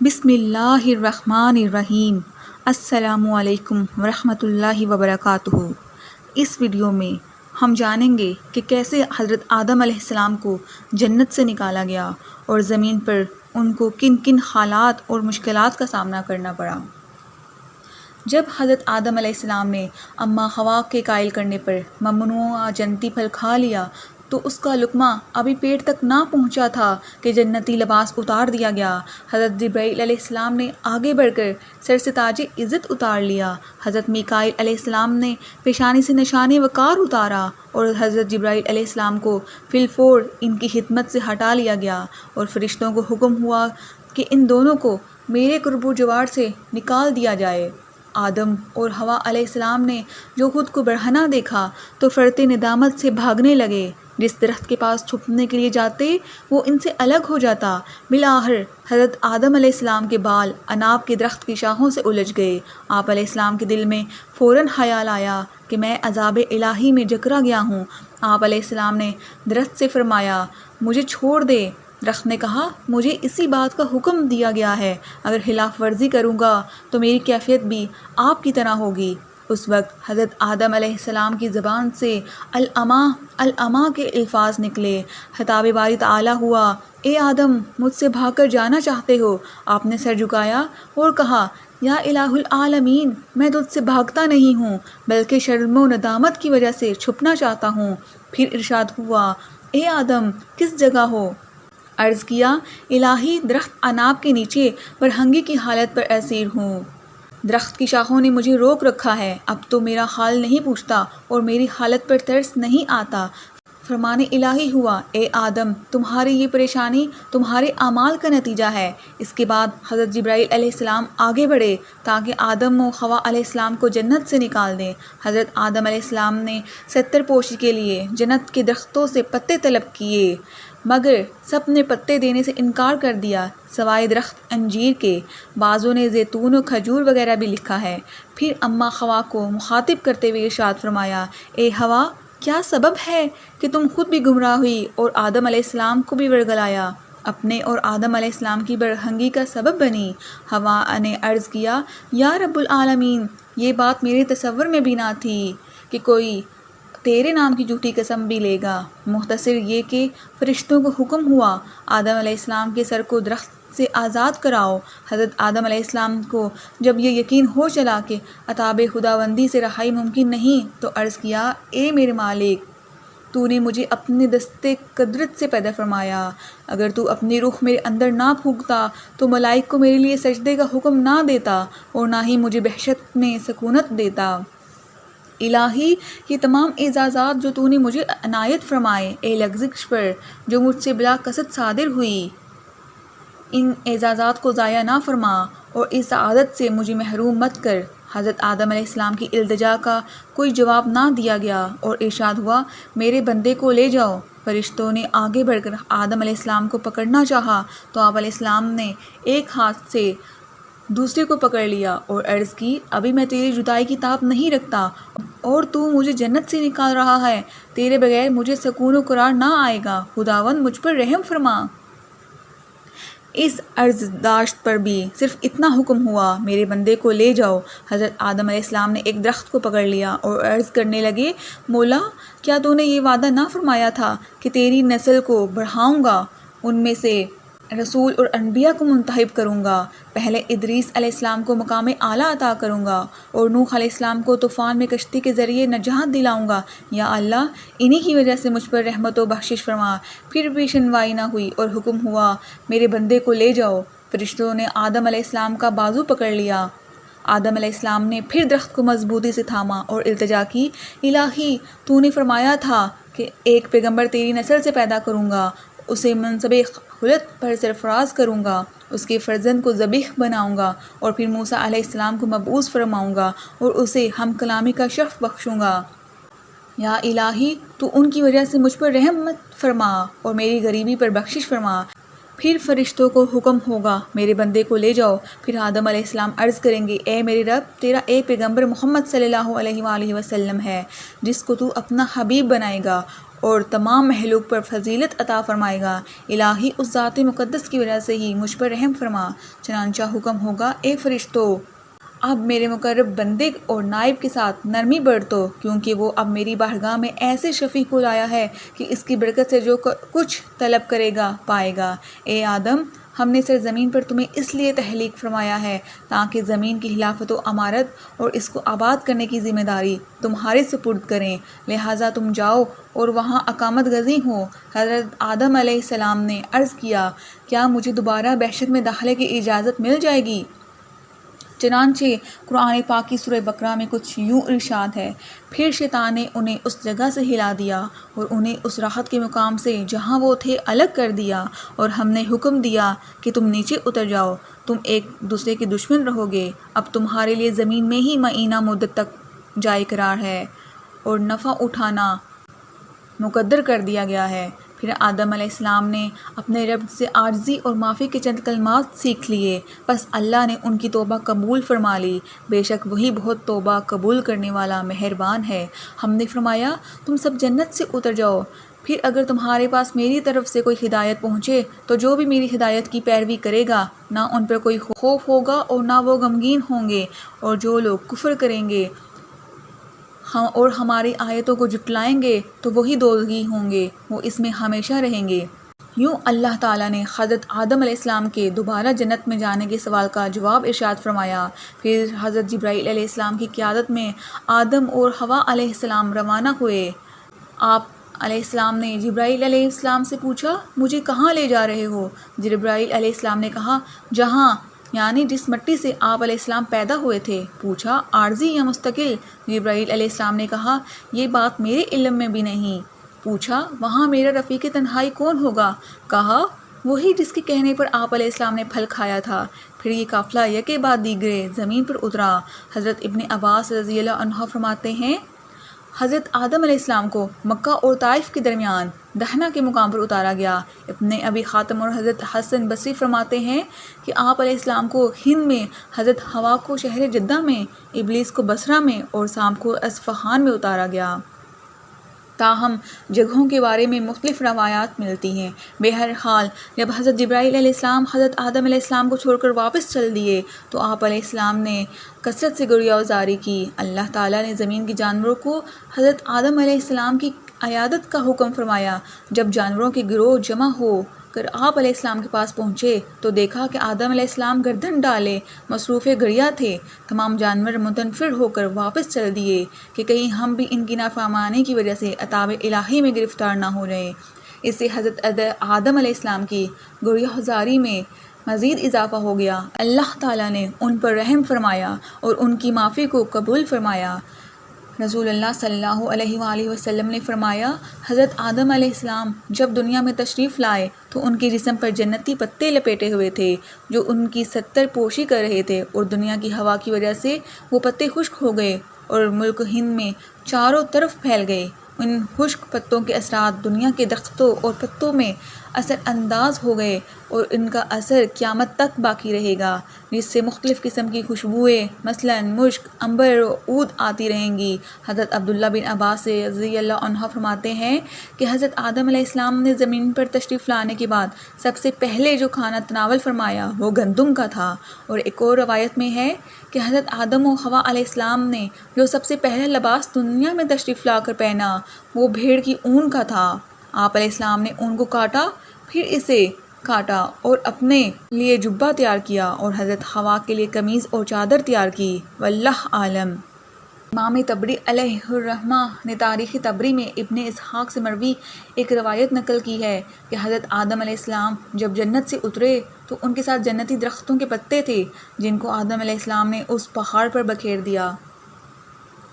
بسم اللہ الرحمن الرحیم۔ السلام علیکم ورحمۃ اللہ وبرکاتہ۔ اس ویڈیو میں ہم جانیں گے کہ کیسے حضرت آدم علیہ السلام کو جنت سے نکالا گیا اور زمین پر ان کو کن کن حالات اور مشکلات کا سامنا کرنا پڑا۔ جب حضرت آدم علیہ السلام نے اماں حوا کے قائل کرنے پر ممنوعہ جنتی پھل کھا لیا تو اس کا لقمہ ابھی پیٹ تک نہ پہنچا تھا کہ جنتی لباس اتار دیا گیا۔ حضرت جبرائیل علیہ السلام نے آگے بڑھ کر سر سے تاج عزت اتار لیا۔ حضرت میکائیل علیہ السلام نے پیشانی سے نشان وقار اتارا اور حضرت جبرائیل علیہ السلام کو فی الفور ان کی خدمت سے ہٹا لیا گیا اور فرشتوں کو حکم ہوا کہ ان دونوں کو میرے قرب و جوار سے نکال دیا جائے۔ آدم اور حوا علیہ السلام نے جو خود کو برہنہ دیکھا تو فرتے ندامت سے بھاگنے لگے۔ جس درخت کے پاس چھپنے کے لیے جاتے وہ ان سے الگ ہو جاتا۔ بالآخر حضرت آدم علیہ السلام کے بال اناب کے درخت کی شاخوں سے الجھ گئے۔ آپ علیہ السلام کے دل میں فوراً خیال آیا کہ میں عذاب الہی میں جکڑا گیا ہوں۔ آپ علیہ السلام نے درخت سے فرمایا مجھے چھوڑ دے۔ درخت نے کہا مجھے اسی بات کا حکم دیا گیا ہے، اگر خلاف ورزی کروں گا تو میری کیفیت بھی آپ کی طرح ہوگی۔ اس وقت حضرت آدم علیہ السلام کی زبان سے العما کے الفاظ نکلے۔ خطاب باری تعالیٰ ہوا، اے آدم مجھ سے بھاگ کر جانا چاہتے ہو؟ آپ نے سر جھکایا اور کہا یا الہ العالمین، میں تجھ سے بھاگتا نہیں ہوں بلکہ شرم و ندامت کی وجہ سے چھپنا چاہتا ہوں۔ پھر ارشاد ہوا، اے آدم کس جگہ ہو؟ عرض کیا الہی درخت اناب کے نیچے برہنگی کی حالت پر اسیر ہوں۔ درخت کی شاخوں نے مجھے روک رکھا ہے، اب تو میرا حال نہیں پوچھتا اور میری حالت پر ترس نہیں آتا۔ فرمان الہی ہوا، اے آدم تمہاری یہ پریشانی تمہارے اعمال کا نتیجہ ہے۔ اس کے بعد حضرت جبرائیل علیہ السلام آگے بڑھے تاکہ آدم و حوا علیہ السلام کو جنت سے نکال دیں۔ حضرت آدم علیہ السلام نے 70 پوشی کے لیے جنت کے درختوں سے پتے طلب کیے مگر سب نے پتے دینے سے انکار کر دیا سوائے درخت انجیر کے۔ بعضوں نے زیتون و کھجور وغیرہ بھی لکھا ہے۔ پھر اماں حوا کو مخاطب کرتے ہوئے ارشاد فرمایا، اے حوا کیا سبب ہے کہ تم خود بھی گمراہ ہوئی اور آدم علیہ السلام کو بھی ورگلایا، اپنے اور آدم علیہ السلام کی برہنگی کا سبب بنی؟ حوا نے عرض کیا یا رب العالمین، یہ بات میرے تصور میں بھی نہ تھی کہ کوئی تیرے نام کی جھوٹی قسم بھی لے گا۔ مختصر یہ کہ فرشتوں کو حکم ہوا آدم علیہ السلام کے سر کو درخت سے آزاد کراؤ۔ حضرت آدم علیہ السلام کو جب یہ یقین ہو چلا کہ عتاب خداوندی سے رہائی ممکن نہیں تو عرض کیا، اے میرے مالک تو نے مجھے اپنے دستے قدرت سے پیدا فرمایا، اگر تو اپنی روح میرے اندر نہ پھونکتا تو ملائک کو میرے لیے سجدے کا حکم نہ دیتا اور نہ ہی مجھے وحشت میں سکونت دیتا۔ الہی یہ تمام اعزازات جو تو نے مجھے عنایت فرمائے، اے لغزش پر جو مجھ سے بلا قصد صادر ہوئی، ان اعزازات کو ضائع نہ فرما اور اس سعادت سے مجھے محروم مت کر۔ حضرت آدم علیہ السلام کی التجا کا کوئی جواب نہ دیا گیا اور ارشاد ہوا، میرے بندے کو لے جاؤ۔ فرشتوں نے آگے بڑھ کر آدم علیہ السلام کو پکڑنا چاہا تو آپ علیہ السلام نے ایک ہاتھ سے دوسرے کو پکڑ لیا اور عرض کی، ابھی میں تیری جدائی کی تاب نہیں رکھتا اور تو مجھے جنت سے نکال رہا ہے، تیرے بغیر مجھے سکون و قرار نہ آئے گا، خداوند مجھ پر رحم فرما۔ اس عرضداشت پر بھی صرف اتنا حکم ہوا، میرے بندے کو لے جاؤ۔ حضرت آدم علیہ السلام نے ایک درخت کو پکڑ لیا اور عرض کرنے لگے، مولا کیا تو نے یہ وعدہ نہ فرمایا تھا کہ تیری نسل کو بڑھاؤں گا، ان میں سے رسول اور انبیاء کو منتخب کروں گا، پہلے ادریس علیہ السلام کو مقام اعلیٰ عطا کروں گا اور نوح علیہ السلام کو طوفان میں کشتی کے ذریعے نجات دلاؤں گا، یا اللہ انہی کی وجہ سے مجھ پر رحمت و بخشش فرما۔ پھر بھی شنوائی نہ ہوئی اور حکم ہوا، میرے بندے کو لے جاؤ۔ فرشتوں نے آدم علیہ السلام کا بازو پکڑ لیا۔ آدم علیہ السلام نے پھر درخت کو مضبوطی سے تھاما اور التجا کی، الہی تو نے فرمایا تھا کہ ایک پیغمبر تیری نسل سے پیدا کروں گا، اسے منصب خلت پر سرفراز کروں گا، اس کے فرزند کو ذبیح بناؤں گا اور پھر موسیٰ علیہ السلام کو مبعوث فرماؤں گا اور اسے ہم کلامی کا شرف بخشوں گا۔ یا الہی تو ان کی وجہ سے مجھ پر رحم مت فرما اور میری غریبی پر بخشش فرما۔ پھر فرشتوں کو حکم ہوگا، میرے بندے کو لے جاؤ۔ پھر آدم علیہ السلام عرض کریں گے، اے میرے رب تیرا ایک پیغمبر محمد صلی اللہ علیہ وآلہ وسلم ہے جس کو تو اپنا حبیب بنائے گا اور تمام مخلوق پر فضیلت عطا فرمائے گا۔ الہی اس ذات مقدس کی وجہ سے ہی مجھ پر رحم فرما۔ چنانچہ حکم ہوگا، اے فرشتوں، اب میرے مقرب بندے اور نائب کے ساتھ نرمی برتو، کیونکہ وہ اب میری بارگاہ میں ایسے شفیع کو لایا ہے کہ اس کی برکت سے جو کچھ طلب کرے گا پائے گا۔ اے آدم، ہم نے سرزمین پر تمہیں اس لیے تخلیق فرمایا ہے تاکہ زمین کی خلافت و امارت اور اس کو آباد کرنے کی ذمہ داری تمہارے سپرد کریں، لہٰذا تم جاؤ اور وہاں اقامت گزین ہو۔ حضرت آدم علیہ السلام نے عرض کیا، کیا مجھے دوبارہ بحشت میں داخلے کی اجازت مل جائے گی؟ چنانچہ قرآن پاک کی سورہ بقرہ میں کچھ یوں ارشاد ہے، پھر شیطان نے انہیں اس جگہ سے ہلا دیا اور انہیں اس راحت کے مقام سے جہاں وہ تھے الگ کر دیا، اور ہم نے حکم دیا کہ تم نیچے اتر جاؤ، تم ایک دوسرے کے دشمن رہو گے، اب تمہارے لیے زمین میں ہی معینہ مدت تک جائے قرار ہے اور نفع اٹھانا مقدر کر دیا گیا ہے۔ پھر آدم علیہ السلام نے اپنے رب سے عاجزی اور معافی کے چند کلمات سیکھ لیے، پس اللہ نے ان کی توبہ قبول فرما لی، بے شک وہی بہت توبہ قبول کرنے والا مہربان ہے۔ ہم نے فرمایا، تم سب جنت سے اتر جاؤ، پھر اگر تمہارے پاس میری طرف سے کوئی ہدایت پہنچے تو جو بھی میری ہدایت کی پیروی کرے گا نہ ان پر کوئی خوف ہوگا اور نہ وہ غمگین ہوں گے، اور جو لوگ کفر کریں گے اور ہماری آیتوں کو جھٹلائیں گے تو وہی دوزخی ہوں گے، وہ اس میں ہمیشہ رہیں گے۔ یوں اللہ تعالیٰ نے حضرت آدم علیہ السلام کے دوبارہ جنت میں جانے کے سوال کا جواب ارشاد فرمایا۔ پھر حضرت جبرائیل علیہ السلام کی قیادت میں آدم اور حوا علیہ السلام روانہ ہوئے۔ آپ علیہ السلام نے جبرائیل علیہ السلام سے پوچھا، مجھے کہاں لے جا رہے ہو؟ جبرائیل علیہ السلام نے کہا، جہاں، یعنی جس مٹی سے آپ علیہ السلام پیدا ہوئے تھے۔ پوچھا، عارضی یا مستقل؟ جبرائیل علیہ السلام نے کہا، یہ بات میرے علم میں بھی نہیں۔ پوچھا، وہاں میرا رفیق تنہائی کون ہوگا؟ کہا، وہی جس کے کہنے پر آپ علیہ السلام نے پھل کھایا تھا۔ پھر یہ قافلہ یکے بعد دیگرے زمین پر اترا۔ حضرت ابن عباس رضی اللہ عنہ فرماتے ہیں، حضرت آدم علیہ السلام کو مکہ اور طائف کے درمیان دہنا کے مقام پر اتارا گیا۔ ابن ابی حاتم اور حضرت حسن بصری فرماتے ہیں کہ آپ علیہ السلام کو ہند میں، حضرت حوا کو شہر جدہ میں، ابلیس کو بصرہ میں اور سام کو اصفہان میں اتارا گیا۔ تاہم جگہوں کے بارے میں مختلف روایات ملتی ہیں۔ بہرحال جب حضرت جبرائیل علیہ السلام حضرت آدم علیہ السلام کو چھوڑ کر واپس چل دیے تو آپ علیہ السلام نے کثرت سے گریہ وزاری کی۔ اللہ تعالیٰ نے زمین کے جانوروں کو حضرت آدم علیہ السلام کی عیادت کا حکم فرمایا۔ جب جانوروں کے گروہ جمع ہو کر آپ علیہ السلام کے پاس پہنچے تو دیکھا کہ آدم علیہ السلام گردن ڈالے مصروف گریہ تھے۔ تمام جانور متنفر ہو کر واپس چل دیے کہ کہیں ہم بھی ان کی نافرمانی کی وجہ سے عذاب الہی میں گرفتار نہ ہو جائیں۔ اس سے حضرت آدم علیہ السلام کی گریہ زاری میں مزید اضافہ ہو گیا۔ اللہ تعالیٰ نے ان پر رحم فرمایا اور ان کی معافی کو قبول فرمایا۔ رسول اللہ صلی اللہ علیہ وآلہ وسلم نے فرمایا، حضرت آدم علیہ السلام جب دنیا میں تشریف لائے تو ان کے جسم پر جنتی پتے لپیٹے ہوئے تھے جو ان کی ستر پوشی کر رہے تھے، اور دنیا کی ہوا کی وجہ سے وہ پتے خشک ہو گئے اور ملک ہند میں چاروں طرف پھیل گئے۔ ان خشک پتوں کے اثرات دنیا کے درختوں اور پتوں میں اثر انداز ہو گئے اور ان کا اثر قیامت تک باقی رہے گا، جس سے مختلف قسم کی خوشبوئیں مثلاً مشک، عنبر و عود آتی رہیں گی۔ حضرت عبداللہ بن عباس رضی اللہ عنہ فرماتے ہیں کہ حضرت آدم علیہ السلام نے زمین پر تشریف لانے کے بعد سب سے پہلے جو کھانا تناول فرمایا وہ گندم کا تھا، اور ایک اور روایت میں ہے کہ حضرت آدم و حوا علیہ السلام نے جو سب سے پہلا لباس دنیا میں تشریف لا کر پہنا وہ بھیڑ کی اون کا تھا۔ آپ علیہ السلام نے اون کو کاٹا، پھر اسے کاٹا اور اپنے لیے جبہ تیار کیا، اور حضرت حوا کے لیے قمیض اور چادر تیار کی۔ واللہ عالم۔ امام طبری علیہ الرحمہ نے تاریخ طبری میں ابن اسحاق سے مروی ایک روایت نقل کی ہے کہ حضرت آدم علیہ السلام جب جنت سے اترے تو ان کے ساتھ جنتی درختوں کے پتے تھے جن کو آدم علیہ السلام نے اس پہاڑ پر بکھیر دیا۔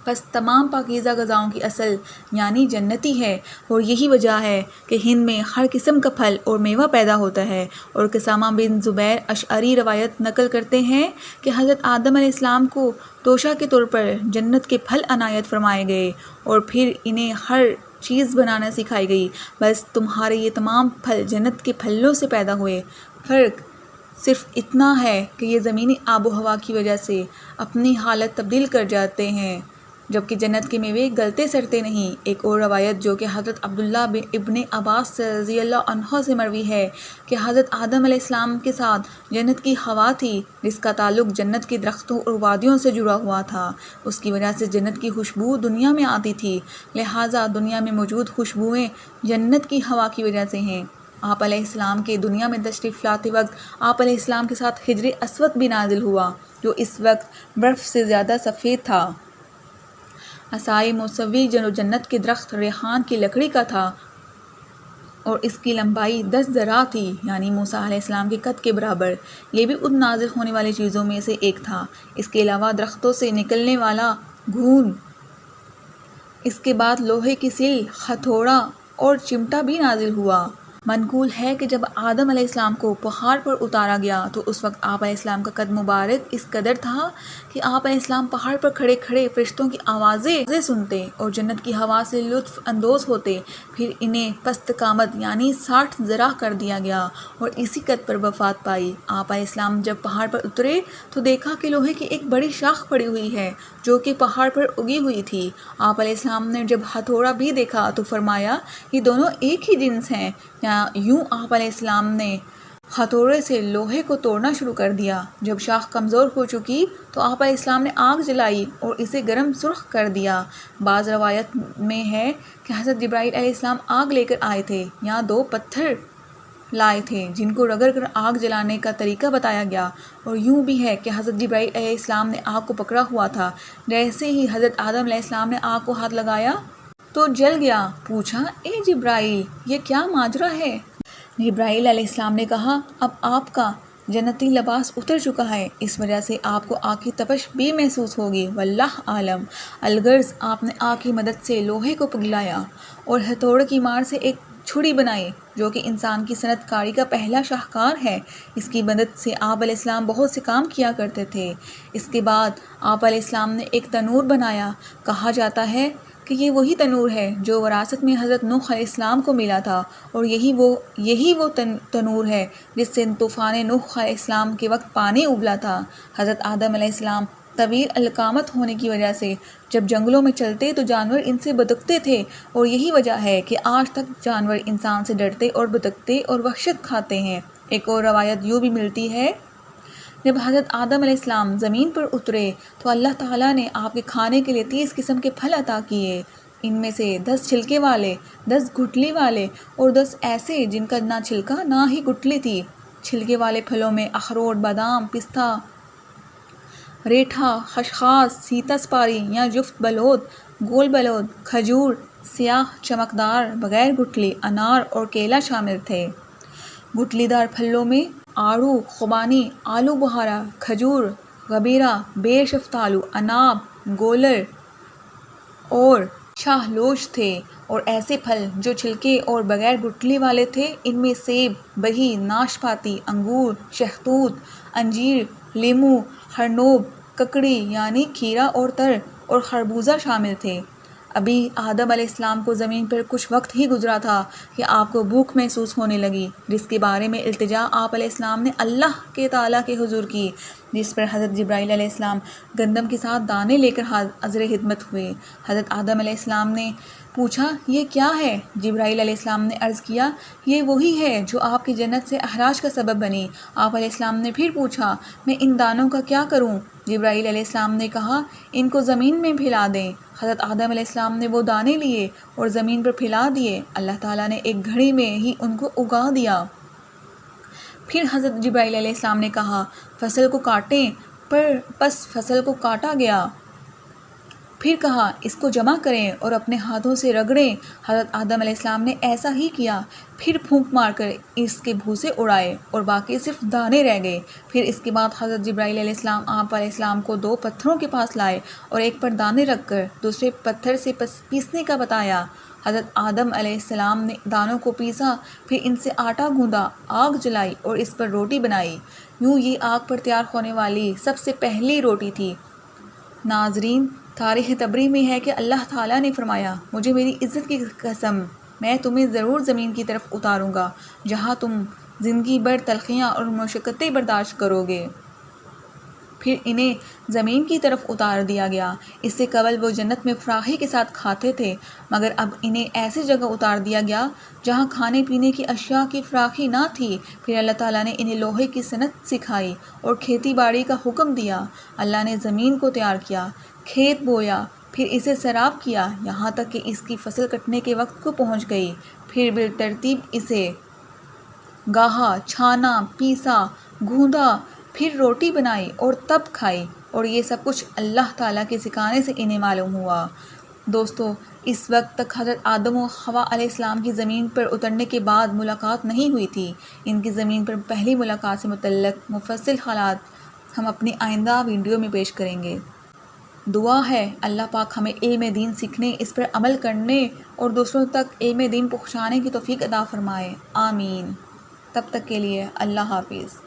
بس تمام پاکیزہ غذاؤں کی اصل یعنی جنتی ہے، اور یہی وجہ ہے کہ ہند میں ہر قسم کا پھل اور میوہ پیدا ہوتا ہے۔ اور قسامہ بن زبیر اشعری روایت نقل کرتے ہیں کہ حضرت آدم علیہ السلام کو توشہ کے طور پر جنت کے پھل عنایت فرمائے گئے اور پھر انہیں ہر چیز بنانا سکھائی گئی۔ بس تمہارے یہ تمام پھل جنت کے پھلوں سے پیدا ہوئے، فرق صرف اتنا ہے کہ یہ زمینی آب و ہوا کی وجہ سے اپنی حالت تبدیل کر جاتے ہیں، جبکہ جنت کے میوے گلتے سڑتے نہیں۔ ایک اور روایت جو کہ حضرت عبداللہ ابن عباس رضی اللہ عنہ سے مروی ہے کہ حضرت آدم علیہ السلام کے ساتھ جنت کی ہوا تھی جس کا تعلق جنت کے درختوں اور وادیوں سے جڑا ہوا تھا۔ اس کی وجہ سے جنت کی خوشبو دنیا میں آتی تھی، لہٰذا دنیا میں موجود خوشبوئیں جنت کی ہوا کی وجہ سے ہیں۔ آپ علیہ السلام کے دنیا میں تشریف لاتے وقت آپ علیہ السلام کے ساتھ حجر اسود بھی نازل ہوا جو اس وقت برف سے زیادہ سفید تھا۔ عصائے موسوی جو جنت کے درخت ریحان کی لکڑی کا تھا اور اس کی لمبائی 10 ذراع تھی، یعنی موسیٰ علیہ السلام کے قد کے برابر۔ یہ بھی ان نازل ہونے والی چیزوں میں سے ایک تھا۔ اس کے علاوہ درختوں سے نکلنے والا گھون، اس کے بعد لوہے کی سل، ہتھوڑا اور چمٹا بھی نازل ہوا۔ منقول ہے کہ جب آدم علیہ السلام کو پہاڑ پر اتارا گیا تو اس وقت آپ علیہ السلام کا قد مبارک اس قدر تھا کہ آپ علیہ السلام پہاڑ پر کھڑے کھڑے فرشتوں کی آوازیں سنتے اور جنت کی ہوا سے لطف اندوز ہوتے۔ پھر انہیں پست قامت یعنی 60 ذراع کر دیا گیا اور اسی قد پر وفات پائی۔ آپ علیہ السلام جب پہاڑ پر اترے تو دیکھا کہ لوہے کی ایک بڑی شاخ پڑی ہوئی ہے جو کہ پہاڑ پر اگی ہوئی تھی۔ آپ علیہ السلام نے جب ہتھوڑا بھی دیکھا تو فرمایا یہ دونوں ایک ہی جنس ہیں۔ یوں آپ علیہ السلام نے ہتھوڑے سے لوہے کو توڑنا شروع کر دیا۔ جب شاخ کمزور ہو چکی تو آپ علیہ السلام نے آگ جلائی اور اسے گرم سرخ کر دیا۔ بعض روایت میں ہے کہ حضرت جبرائیل علیہ السلام آگ لے کر آئے تھے یا 2 پتھر لائے تھے جن کو رگڑ کر آگ جلانے کا طریقہ بتایا گیا، اور یوں بھی ہے کہ حضرت جبرائیل علیہ السلام نے آگ کو پکڑا ہوا تھا۔ جیسے ہی حضرت آدم علیہ السلام نے آگ کو ہاتھ لگایا تو جل گیا۔ پوچھا اے جبرائیل یہ کیا ماجرا ہے؟ جبرائیل علیہ السلام نے کہا اب آپ کا جنتی لباس اتر چکا ہے، اس وجہ سے آپ کو آگ کی تپش بھی محسوس ہوگی، واللہ عالم۔ الغرض آپ نے آگ کی مدد سے لوہے کو پگھلایا اور ہتھوڑے کی مار سے ایک چھڑی بنائی جو کہ انسان کی صنعت کاری کا پہلا شاہکار ہے۔ اس کی مدد سے آپ علیہ السلام بہت سے کام کیا کرتے تھے۔ اس کے بعد آپ علیہ السلام نے ایک تنور بنایا۔ کہا جاتا ہے کہ یہ وہی تنور ہے جو وراثت میں حضرت نوح علیہ السلام کو ملا تھا، اور یہی وہ تنور ہے جس سے طوفان نوح علیہ السلام کے وقت پانی ابلا تھا۔ حضرت آدم علیہ السلام طویل القامت ہونے کی وجہ سے جب جنگلوں میں چلتے تو جانور ان سے بدکتے تھے، اور یہی وجہ ہے کہ آج تک جانور انسان سے ڈرتے اور بدکتے اور وحشت کھاتے ہیں۔ ایک اور روایت یوں بھی ملتی ہے جب حضرت آدم علیہ السلام زمین پر اترے تو اللہ تعالیٰ نے آپ کے کھانے کے لیے 30 قسم کے پھل عطا کیے۔ ان میں سے 10 چھلکے والے، 10 گٹھلی والے اور 10 ایسے جن کا نہ چھلکا نہ ہی گٹھلی تھی۔ چھلکے والے پھلوں میں اخروٹ، بادام، پستہ، ریٹھا، خشخاش، سیتا سپاری یا جفت بلوط، گول بلوط، کھجور، سیاہ چمکدار بغیر گٹھلی، انار اور کیلا شامل تھے۔ گٹھلی دار پھلوں میں آڑو، خوبانی، آلو بہارا، کھجور، غبیرہ، بیر شفتالو، اناب، گولر اور شاہ لوش تھے، اور ایسے پھل جو چھلکے اور بغیر گٹھلی والے تھے ان میں سیب، بہی، ناشپاتی، انگور، شہتوت، انجیر، لیمو، ہرنوب، ککڑی یعنی کھیرا اور تر اور خربوزہ شامل تھے۔ ابھی آدم علیہ السلام کو زمین پر کچھ وقت ہی گزرا تھا کہ آپ کو بھوک محسوس ہونے لگی، جس کے بارے میں التجا آپ علیہ السلام نے اللہ کے تعالیٰ کے حضور کی، جس پر حضرت جبرائیل علیہ السلام گندم کے ساتھ دانے لے کر حاضر خدمت ہوئے۔ حضرت آدم علیہ السلام نے پوچھا یہ کیا ہے؟ جبرائیل علیہ السلام نے عرض کیا یہ وہی ہے جو آپ کی جنت سے اخراج کا سبب بنی۔ آپ علیہ السلام نے پھر پوچھا میں ان دانوں کا کیا کروں؟ جبرائیل علیہ السلام نے کہا ان کو زمین میں پھیلا دیں۔ حضرت آدم علیہ السلام نے وہ دانے لیے اور زمین پر پھیلا دیے۔ اللہ تعالیٰ نے ایک گھڑی میں ہی ان کو اگا دیا۔ پھر حضرت جبرائیل علیہ السلام نے کہا فصل کو کاٹیں، پس فصل کو کاٹا گیا۔ پھر کہا اس کو جمع کریں اور اپنے ہاتھوں سے رگڑیں۔ حضرت آدم علیہ السلام نے ایسا ہی کیا، پھر پھونک مار کر اس کے بھوسے اڑائے اور باقی صرف دانے رہ گئے۔ پھر اس کے بعد حضرت جبرائیل علیہ السلام آپ علیہ السلام کو 2 پتھروں کے پاس لائے اور ایک پر دانے رکھ کر دوسرے پتھر سے پیسنے کا بتایا۔ حضرت آدم علیہ السلام نے دانوں کو پیسا، پھر ان سے آٹا گوندھا، آگ جلائی اور اس پر روٹی بنائی۔ یوں یہ آگ پر تیار ہونے والی سب سے پہلی روٹی تھی۔ ناظرین، تاریخ طبری میں ہے کہ اللہ تعالیٰ نے فرمایا مجھے میری عزت کی قسم میں تمہیں ضرور زمین کی طرف اتاروں گا جہاں تم زندگی بھر تلخیاں اور مشقتیں برداشت کرو گے، پھر انہیں زمین کی طرف اتار دیا گیا۔ اس سے قبل وہ جنت میں فراخی کے ساتھ کھاتے تھے، مگر اب انہیں ایسی جگہ اتار دیا گیا جہاں کھانے پینے کی اشیاء کی فراخی نہ تھی۔ پھر اللہ تعالیٰ نے انہیں لوہے کی صنعت سکھائی اور کھیتی باڑی کا حکم دیا۔ اللہ نے زمین کو تیار کیا، کھیت بویا، پھر اسے سیراب کیا، یہاں تک کہ اس کی فصل کٹنے کے وقت کو پہنچ گئی۔ پھر بالترتیب اسے گاہا، چھانا، پیسا، گوندا، پھر روٹی بنائی اور تب کھائی، اور یہ سب کچھ اللہ تعالیٰ کے سکھانے سے انہیں معلوم ہوا۔ دوستو، اس وقت تک حضرت آدم و حوا علیہ السلام کی زمین پر اترنے کے بعد ملاقات نہیں ہوئی تھی۔ ان کی زمین پر پہلی ملاقات سے متعلق مفصل حالات ہم اپنی آئندہ ویڈیو میں پیش کریں گے۔ دعا ہے اللہ پاک ہمیں علم دین سیکھنے، اس پر عمل کرنے اور دوسروں تک علم دین پہنچانے کی توفیق عطا فرمائے، آمین۔ تب تک کے لیے اللہ حافظ۔